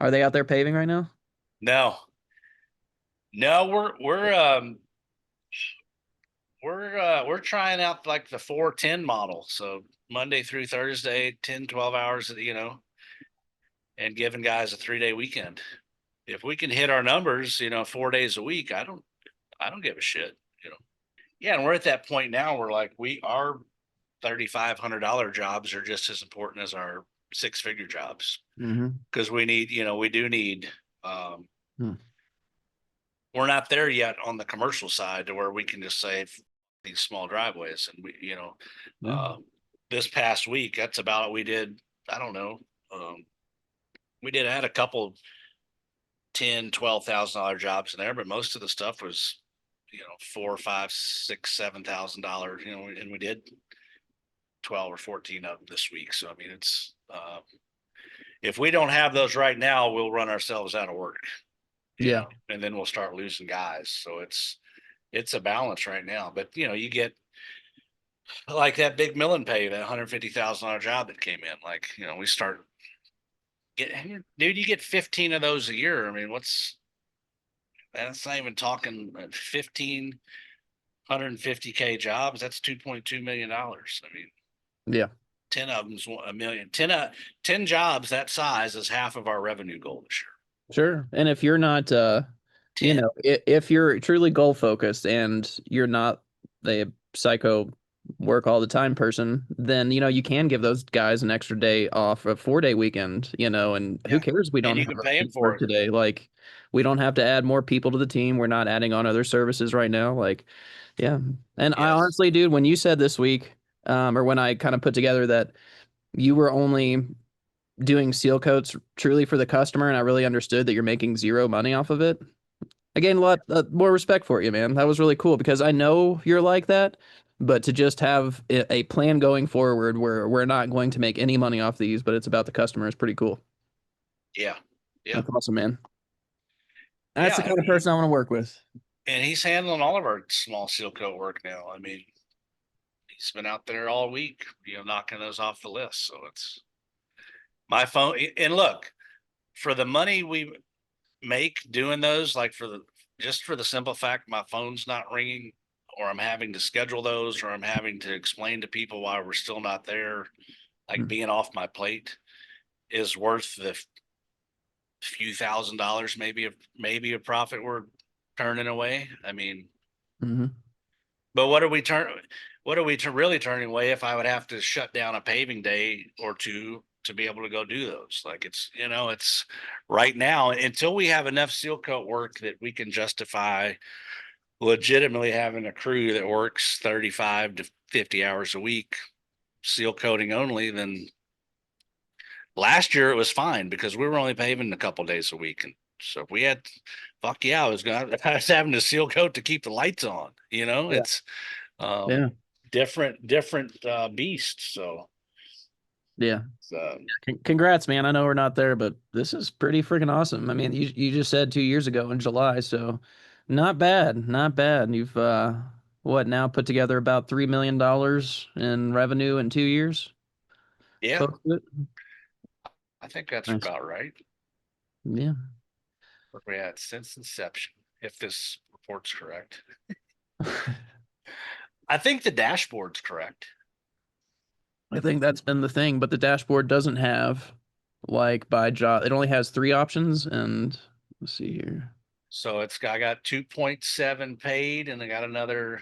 Are they out there paving right now? No, no, we're trying out like the 410 model. So Monday through Thursday, 10, 12 hours, and giving guys a 3-day weekend. If we can hit our numbers, 4 days a week, I don't give a shit, you know. Yeah, and we're at that point now where like our $3,500 jobs are just as important as our six-figure jobs Mm-hmm. because we do need. Um, Hmm. we're not there yet on the commercial side to where we can just say these small driveways, and Yeah. uh, this past week, that's about we did. I don't know. Um, we did add a couple 10, $12,000 jobs in there, but most of the stuff was, four, five, six, $7,000, and we did 12 or 14 of them this week. So I mean, it's if we don't have those right now, we'll run ourselves out of work, Yeah. and then we'll start losing guys. So it's a balance right now. But you get like that big mill and pay, that $150,000 job that came in. Like, we start getting, dude, you get 15 of those a year. I mean, that's not even talking 15 150K jobs. That's $2.2 million. I mean, Yeah. 10 of them's a million. 10 jobs that size is half of our revenue goal this year. Sure. And if you're not, 10. if you're truly goal focused and you're not a psycho work all the time person, then, you can give those guys an extra day off, a 4-day weekend, and who Yeah. cares? We And don't you have can a pay them for work it. today. Like, we don't have to add more people to the team. We're not adding on other services right now. Like, yeah. And I Yes. honestly, dude, when you said this week, or when I kind of put together that you were only doing seal coats truly for the customer, and I really understood that you're making zero money off of it. I gained a lot more respect for you, man. That was really cool because I know you're like that, but to just have a plan going forward where we're not going to make any money off these, but it's about the customer is pretty cool. Yeah. Yeah. That's awesome, man. That's Yeah. the kind of person I want to work with. And he's handling all of our small seal coat work now. I mean, he's been out there all week, knocking those off the list. So it's my phone. And look, for the money we make doing those, like just for the simple fact my phone's not ringing, or I'm having to schedule those, or I'm having to explain to people why we're still not there, like Mm. being off my plate is worth the few $1,000s, maybe a profit we're turning away. I mean, Mm-hmm. but what are we really turning away if I would have to shut down a paving day or two to be able to go do those? Like it's right now until we have enough seal coat work that we can justify legitimately having a crew that works 35 to 50 hours a week, seal coating only, then last year it was fine because we were only paving a couple days a week. And so if we had, fuck yeah, I was having to seal coat to keep the lights on, Yeah. it's, Yeah. different beast. So, Yeah. uh, Congrats, man. I know we're not there, but this is pretty freaking awesome. I mean, you just said 2 years ago in July, so not bad, not bad. You've what now put together about $3 million in revenue in 2 years? yeah, Close to it. I think that's Nice. about right. Yeah. What we had since inception, if this report's correct. I think the dashboard's correct. I think that's been the thing, but the dashboard doesn't have like by job. It only has three options, and let's see here. So I got 2.7 paid, and I got another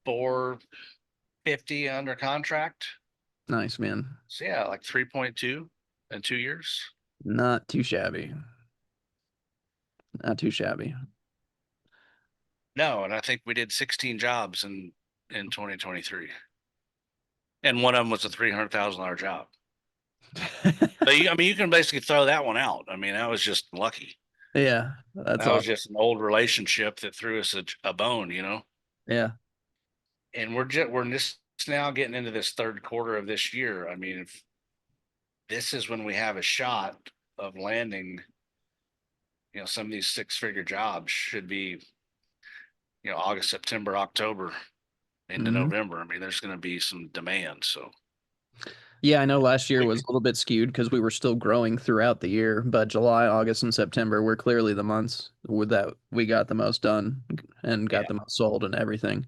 450 under contract. Nice, man. So yeah, like 3.2 in 2 years. Not too shabby. Not too shabby. No, and I think we did 16 jobs in 2023, and one of them was a $300,000 job. But I mean, you can basically throw that one out. I mean, that was just lucky. Yeah, that's That was awesome. just an old relationship that threw us a bone, Yeah. And we're just now getting into this third quarter of this year. I mean, if this is when we have a shot of landing, some of these six-figure jobs should be, August, September, October into Hmm. November. I mean, there's going to be some demand. So Yeah, I know last year We, was a little bit skewed because we were still growing throughout the year, but July, August, and September were clearly the months with that we got the most done and got yeah, the most sold and everything.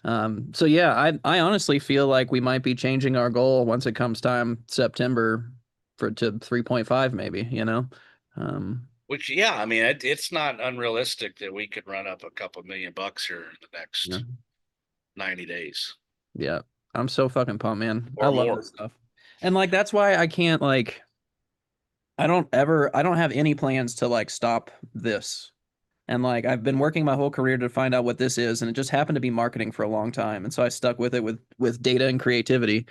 So yeah, I honestly feel like we might be changing our goal once it comes time September for to 3.5 maybe, you know? Um, which, yeah, I mean, it's not unrealistic that we could run up a couple $1,000,000 here in the yeah. next 90 days Yeah. I'm so fucking pumped, man. I or love more. this stuff. And like that's why I can't like I don't have any plans to like stop this. And like I've been working my whole career to find out what this is, and it just happened to be marketing for a long time. And so I stuck with it with data and creativity.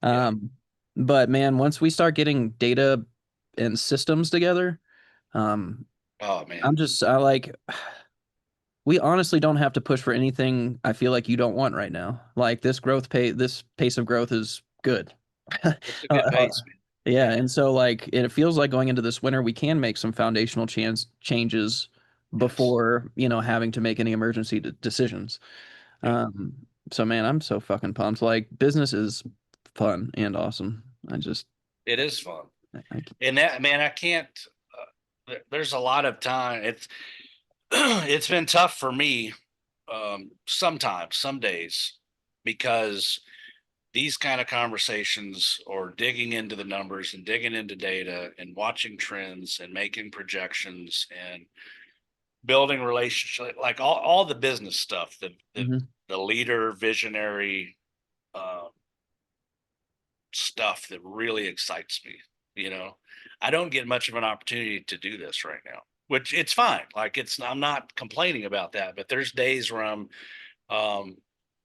Yeah. Um, but man, once we start getting data and systems together, um, Oh man, I like we honestly don't have to push for anything I feel like you don't want right now. Like this pace of growth is good. it's a Uh, good uh, pace, man. yeah, Yeah. and so like it feels like going into this winter, we can make some foundational changes Yes. before, having to make any emergency decisions. Yeah. Um, so man, I'm so fucking pumped. Like business is fun and awesome. I just It is fun. I And that, man, I can't, there's a lot of time. It's been tough for me, sometimes, some days, because these kind of conversations or digging into the numbers and digging into data and watching trends and making projections and building relationships, like all the business stuff, Mhm. the leader visionary, uh, stuff that really excites me. You know, I don't get much of an opportunity to do this right now, which it's fine. Like I'm not complaining about that, but there's days where um,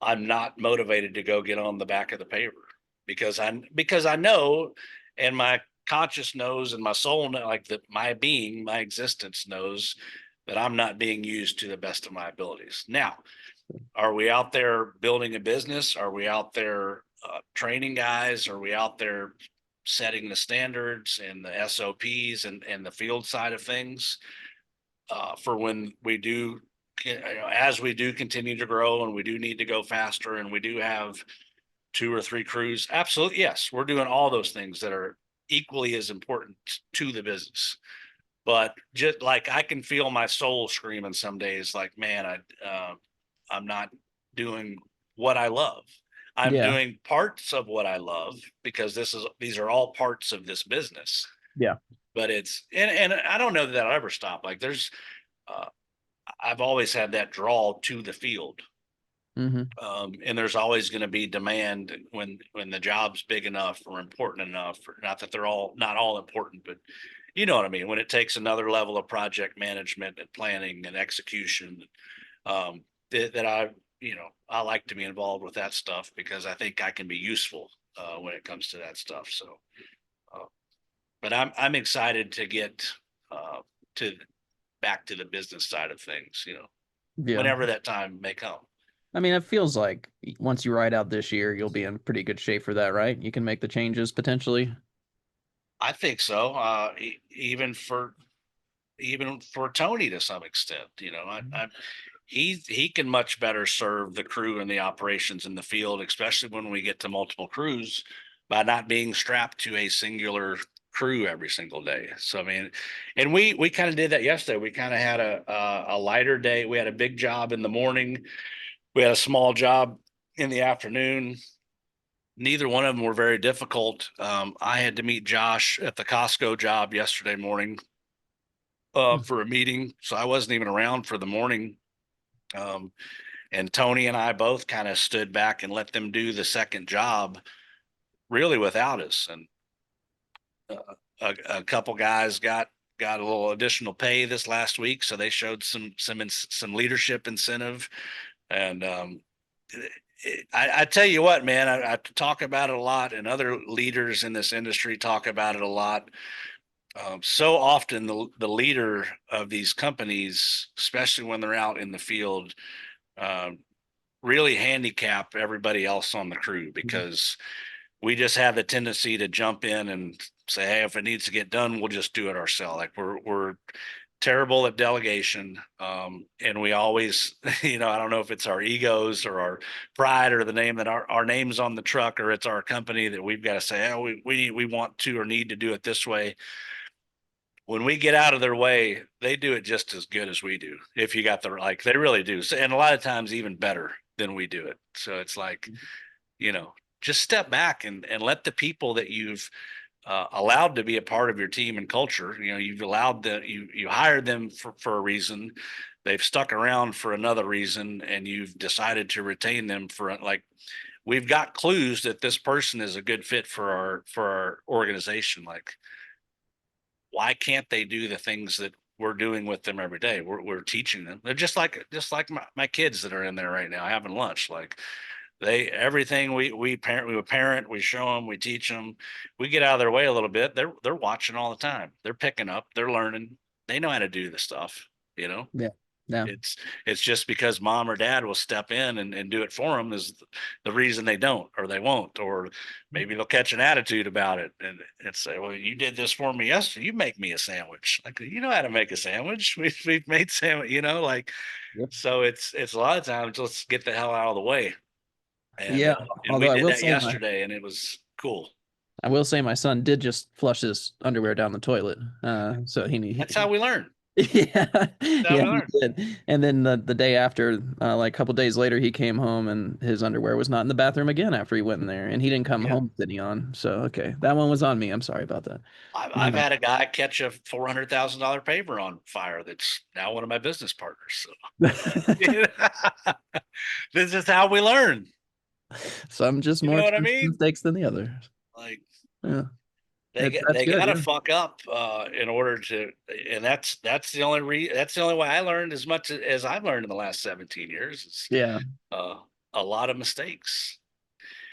I'm not motivated to go get on the back of the paver because I know, and my conscious knows, and my soul like that, my existence knows that I'm not being used to the best of my abilities. Now, are we out there building a business? Are we out there training guys? Are we out there setting the standards and the SOPs and the field side of things for when we do, as we do continue to grow and we do need to go faster and we do have two or three crews? Absolutely, yes, we're doing all those things that are equally as important to the business. But just like I can feel my soul screaming some days, like, man, I'm not doing what I love. I'm Yeah. doing parts of what I love because these are all parts of this business. Yeah. But and I don't know that I'll ever stop. Like uh, I've always had that draw to the field. Hmm. And there's always going to be demand when the job's big enough or important enough. Or not that they're all not all important, but you know what I mean. When it takes another level of project management and planning and execution, that I like to be involved with that stuff because I think I can be useful when it comes to that stuff. So, uh, but I'm excited to get uh, to back to the business side of things. Yeah. Whenever that time may come. I mean, it feels like once you ride out this year, you'll be in pretty good shape for that, right? You can make the changes potentially. I think so. Even for Tony to some extent, he can much better serve the crew and the operations in the field, especially when we get to multiple crews, by not being strapped to a singular crew every single day. So I mean, and we kind of did that yesterday. We kind of had a lighter day. We had a big job in the morning. We had a small job in the afternoon. Neither one of them were very difficult. I had to meet Josh at the Costco job yesterday morning for a meeting, so I wasn't even around for the morning. Um, and Tony and I both kind of stood back and let them do the second job, really without us. And a couple guys got a little additional pay this last week, so they showed some leadership incentive. And I tell you what, man, I talk about it a lot, and other leaders in this industry talk about it a lot. So often, the leader of these companies, especially when they're out in the field, um, really handicap everybody else on the crew because we just have the tendency to jump in and say, "Hey, if it needs to get done, we'll just do it ourselves." Like we're terrible at delegation. And we always, I don't know if it's our egos or our pride or the name that our name's on the truck, or it's our company that we've got to say, oh, we want to or need to do it this way. When we get out of their way, they do it just as good as we do. If you got the, like, they really do. So, and a lot of times even better than we do it. So it's like, you know, just step back and let the people that you've allowed to be a part of your team and culture. You've allowed you hired them for a reason. They've stuck around for another reason, and you've decided to retain them for, like, we've got clues that this person is a good fit for our organization. Like, why can't they do the things that we're doing with them every day? We're teaching them. They're just like my kids that are in there right now having lunch. Like, everything we parent, we show them, we teach them, we get out of their way a little bit. They're watching all the time. They're picking up, they're learning. They know how to do the stuff, you know. Yeah. Yeah. It's just because mom or dad will step in and do it for them is the reason they don't, or they won't, or maybe they'll catch an attitude about it and say, well, you did this for me yesterday, you make me a sandwich. Like, you know how to make a sandwich. We've made sandwich, like. Yep. So it's a lot of times, let's get the hell out of the way. And Yeah. and we Although did that yesterday, and it was cool. I will say my son did just flush his underwear down the toilet. So That's how we learn. yeah, That's how yeah, we he learn. did. And then the day after, like a couple days later, he came home and his underwear was not in the bathroom again after he went in there, and he didn't come Yeah. home with any on. So okay, that one was on me. I'm sorry about that. I've had a guy catch a $400,000 paver on fire that's now one of my business partners. So this is how we learn. Some just You more know what I expensive mean? mistakes than the others. Like, Yeah, that's they good. gotta Yeah, fuck up in order to, and that's the only that's the only way I learned as much as I've learned in the last 17 years. It's yeah, uh, a lot of mistakes.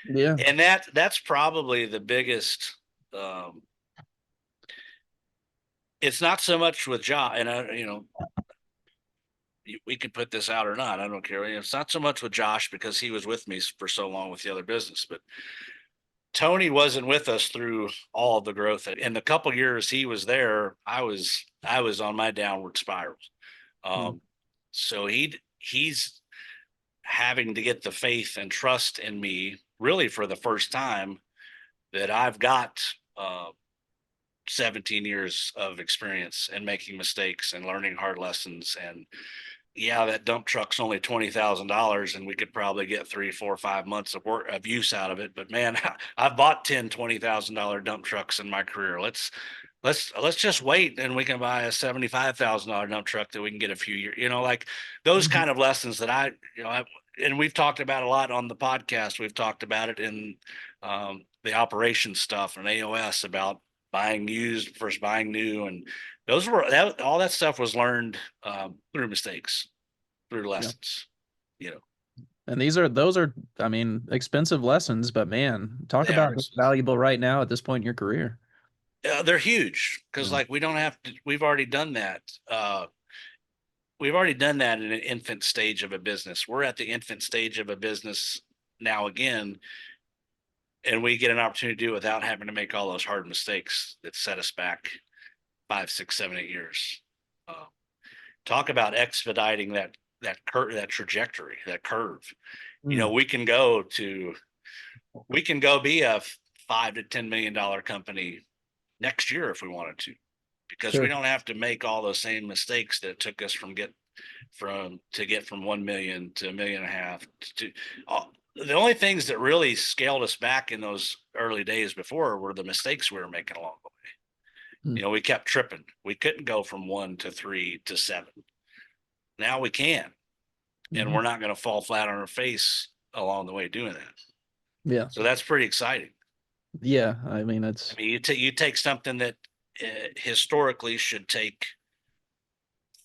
yeah, And that's probably the biggest. um it's not so much with Josh, and we could put this out or not, I don't care. It's not so much with Josh because he was with me for so long with the other business, but Tony wasn't with us through all the growth. In the couple years he was there, I was on my downward spiral. mm, um so he's having to get the faith and trust in me really for the first time, that I've got 17 years of experience and making mistakes and learning hard lessons. And yeah, that dump truck's only $20,000 and we could probably get 3, 4, 5 months of work of use out of it. But man, I've bought 10, $20,000 dump trucks in my career. Let's just wait and we can buy a $75,000 dump truck that we can get a few years, like those mhm, kind of lessons that and we've talked about a lot on the podcast. We've talked about it in the operations stuff and AOS about buying used versus buying new. And all that stuff was learned through mistakes, through yeah. lessons, you know. And those are, I mean, expensive lessons, but man, talk They are about being expensive. valuable right now at this point in your career. They're huge because, Yeah. like, we don't have to. We've already done that. We've already done that in an infant stage of a business. We're at the infant stage of a business now again, and we get an opportunity to do it without having to make all those hard mistakes that set us back 5, 6, 7, 8 years. Uh, Talk about expediting that trajectory, that curve. Mm, We can go be a $5 to $10 million company next year if we wanted to, because we sure. don't have to make all those same mistakes that it took us to get from 1 million to 1.5 million to the only things that really scaled us back in those early days before were the mistakes we were making along the way. Mm, We kept tripping. We couldn't go from 1 to 3 to 7. Now we can, and mhm. we're not going to fall flat on our face along the way doing that. Yeah. So that's pretty exciting. Yeah. I mean, I it's, mean, you take something that historically should take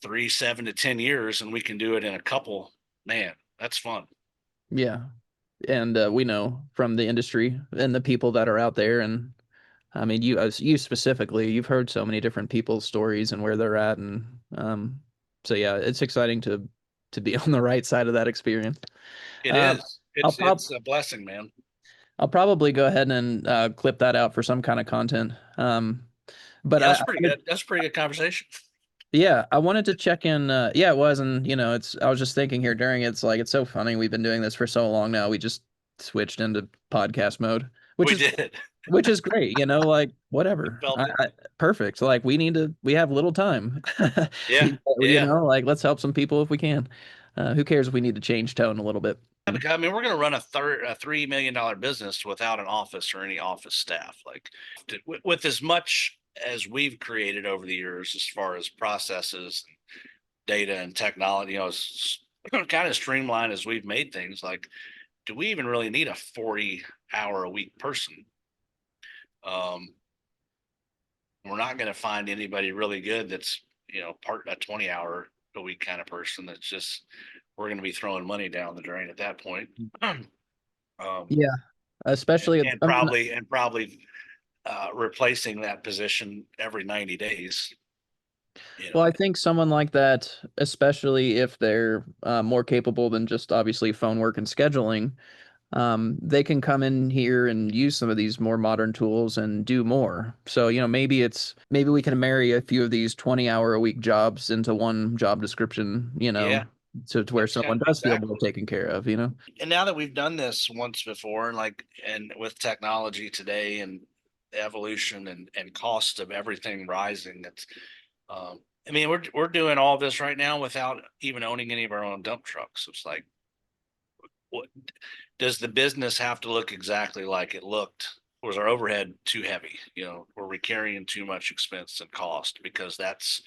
3, 7 to 10 years, and we can do it in a couple. Man, that's fun. yeah. And we know from the industry and the people that are out there. And I mean, you specifically, you've heard so many different people's stories and where they're at. And so, yeah, it's exciting to be on the right side of that experience. It Um, is. I'll It's a blessing, man. I'll probably go ahead and clip that out for some kind of content. But Yeah, I, that's pretty good. That's a pretty good conversation. Yeah, I wanted to check in. Yeah, it was, and I was just thinking here during it, it's like it's so funny. We've been doing this for so long now. We just switched into podcast mode, which We is did. which is great. Like We whatever. felt it. Perfect. Like we have little time. Yeah. Yeah. Like let's help some people if we can. Who cares if we need to change tone a little bit? I mean, we're going to run a $3 million business without an office or any office staff. Like with as much as we've created over the years, as far as processes, data, and technology, as kind of streamlined as we've made things. Like, do we even really need a 40-hour a week person? Um, we're not going to find anybody really good that's part a 20-hour a week kind of person. That's just we're going to be throwing money down the drain at that point. Um, Yeah, especially and I mean, probably replacing that position every 90 days. You well, know, I think someone like that, especially if they're more capable than just obviously phone work and scheduling, they can come in here and use some of these more modern tools and do more. So, maybe we can marry a few of these 20-hour a week jobs into one job description, yeah, to where someone does feel more exactly. taken care of. And now that we've done this once before, and with technology today and evolution and cost of everything rising, it's I mean, we're doing all this right now without even owning any of our own dump trucks. It's like, what does the business have to look exactly like it looked? Was our overhead too heavy? Were we carrying too much expense and cost? Because that's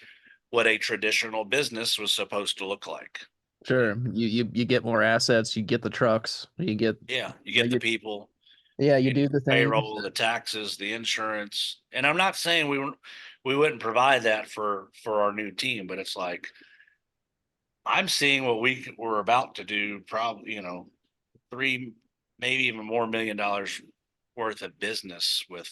what a traditional business was supposed to look like. Sure. You get more assets, you get the trucks, you get, Yeah, you you know, get the you, people, yeah, you you do know, the things. payroll, the taxes, the insurance. And I'm not saying we wouldn't provide that for our new team, but it's like I'm seeing what we're about to do, probably, three, maybe even more $1 million worth of business with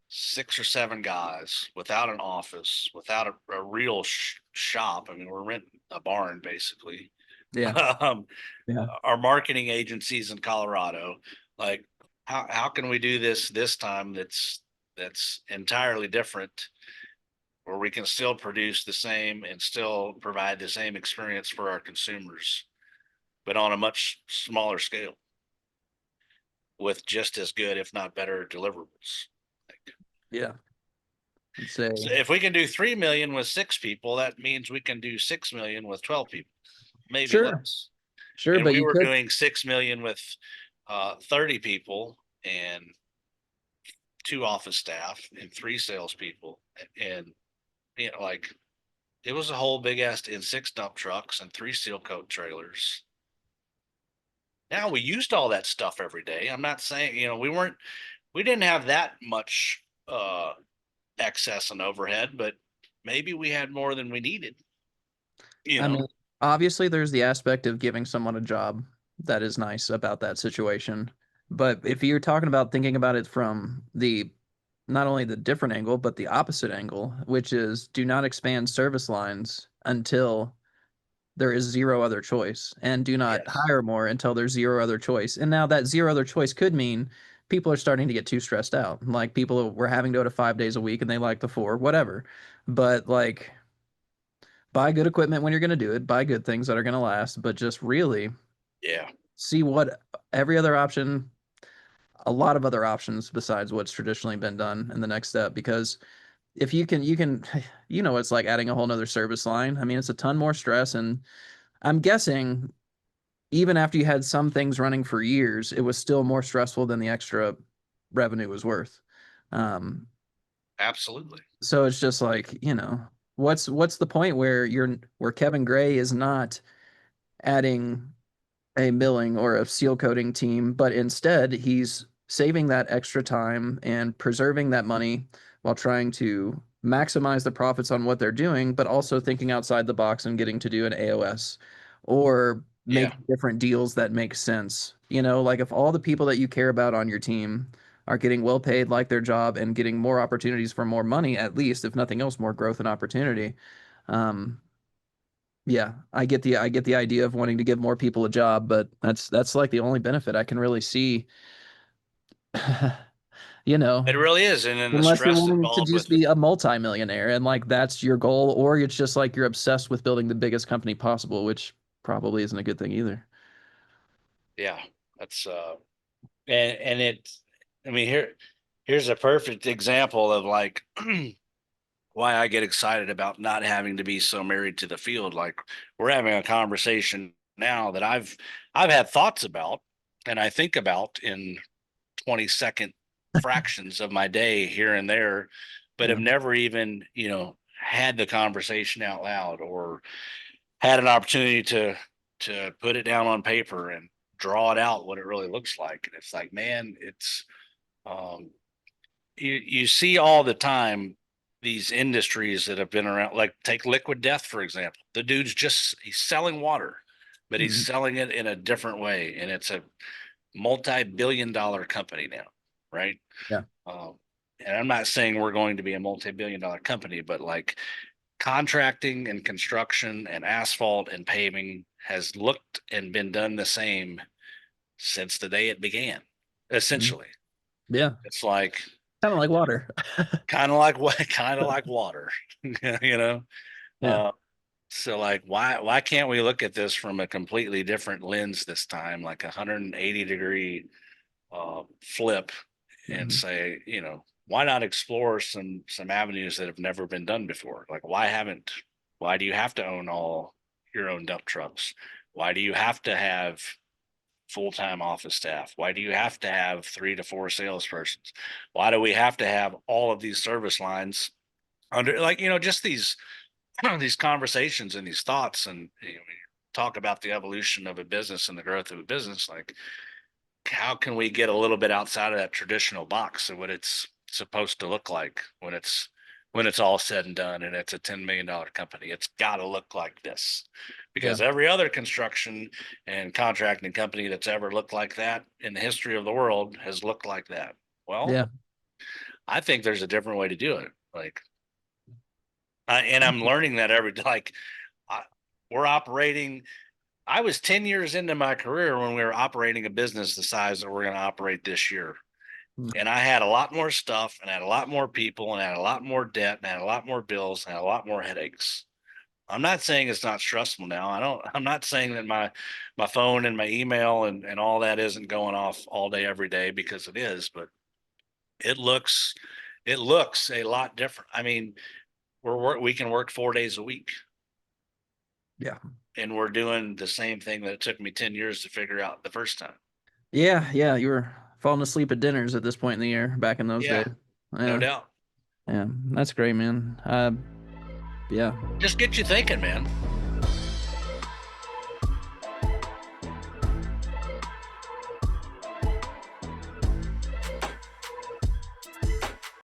6 or 7 guys, without an office, without a real shop. I mean, we're renting a barn basically. Yeah. um, Yeah. our marketing agencies in Colorado, like how can we do this time that's entirely different, where we can still produce the same and still provide the same experience for our consumers, but on a much smaller scale with just as good, if not better, deliverables. Like, Yeah. Say, so if we can do 3 million with 6 people, that means we can do 6 million with 12 people, maybe sure. less. Sure, And but we you were could. doing 6 million with 30 people and 2 office staff and 3 salespeople. And, like it was a whole big ass in 6 dump trucks and 3 seal coat trailers. Now we used all that stuff every day. I'm not saying, we didn't have that much excess and overhead, but maybe we had more than we needed, you I know. mean, obviously, there's the aspect of giving someone a job that is nice about that situation. But if you're talking about thinking about it from the not only the different angle, but the opposite angle, which is do not expand service lines until there is zero other choice, and do not Yes. hire more until there's zero other choice. And now that zero other choice could mean people are starting to get too stressed out. Like people were having to go to 5 days a week and they like the four, whatever. But like buy good equipment when you're going to do it, buy good things that are going to last, but just really Yeah. see what every other option, a lot of other options besides what's traditionally been done in the next step. Because if you can, it's like adding a whole nother service line. I mean, it's a ton more stress. And I'm guessing even after you had some things running for years, it was still more stressful than the extra revenue was worth. Um, Absolutely. so it's just like, what's the point where Kevin Gray is not adding a milling or a seal coating team, but instead he's saving that extra time and preserving that money while trying to maximize the profits on what they're doing, but also thinking outside the box and getting to do an AOS or Yeah. make different deals that make sense. Like if all the people that you care about on your team are getting well paid like their job and getting more opportunities for more money, at least, if nothing else, more growth and opportunity. Um, yeah, I get the idea of wanting to give more people a job, but that's like the only benefit I can really see. you know, It really is. And then the unless you're stress wanting to involved just with it. be a multimillionaire and like that's your goal, or it's just like you're obsessed with building the biggest company possible, which probably isn't a good thing either. Yeah. That's and it's, I mean, here's a perfect example of like why I get excited about not having to be so married to the field. Like we're having a conversation now that I've had thoughts about and I think about in 20-second fractions of my day here and there, but Yeah. have never even, had the conversation out loud or had an opportunity to put it down on paper and draw it out what it really looks like. And it's like, man, it's um you see all the time these industries that have been around, like take liquid death for example. The dude's just he's selling water, but he's Mhm. selling it in a different way, and it's a multi-billion-dollar company now, right? Yeah. um, and I'm not saying we're going to be a multi-billion-dollar company, but like contracting and construction and asphalt and paving has looked and been done the same since the day it began, Mhm. essentially. Yeah. It's like Kind of like water. kind of like what kind of like water. you know Yeah. uh so like why can't we look at this from a completely different lens this time, like a 180-degree flip, and Mhm. say, why not explore some avenues that have never been done before? Like why do you have to own all your own dump trucks? Why do you have to have full-time office staff? Why do you have to have 3 to 4 salespersons? Why do we have to have all of these service lines under, like, just these these conversations and these thoughts, and talk about the evolution of a business and the growth of a business. Like, how can we get a little bit outside of that traditional box of what it's supposed to look like when it's all said and done and it's a $10 million company? It's got to look like this, Yeah. because every other construction and contracting company that's ever looked like that in the history of the world has looked like that. Well, Yeah. I think there's a different way to do it. Like, and I'm learning that every day. Like, I, we're operating. I was 10 years into my career when we were operating a business the size that we're going to operate this year. Mm. And I had a lot more stuff and I had a lot more people and I had a lot more debt and I had a lot more bills and I had a lot more headaches. I'm not saying it's not stressful now. I'm not saying that my phone and my email and all that isn't going off all day, every day, because it is, but it looks, it looks a lot different. I mean, we can work 4 days a week Yeah. and we're doing the same thing that it took me 10 years to figure out the first time. Yeah. Yeah. You were falling asleep at dinners at this point in the year back in those days. Yeah, no Yeah. doubt. Yeah. That's great, man. Yeah. Just get you thinking, man.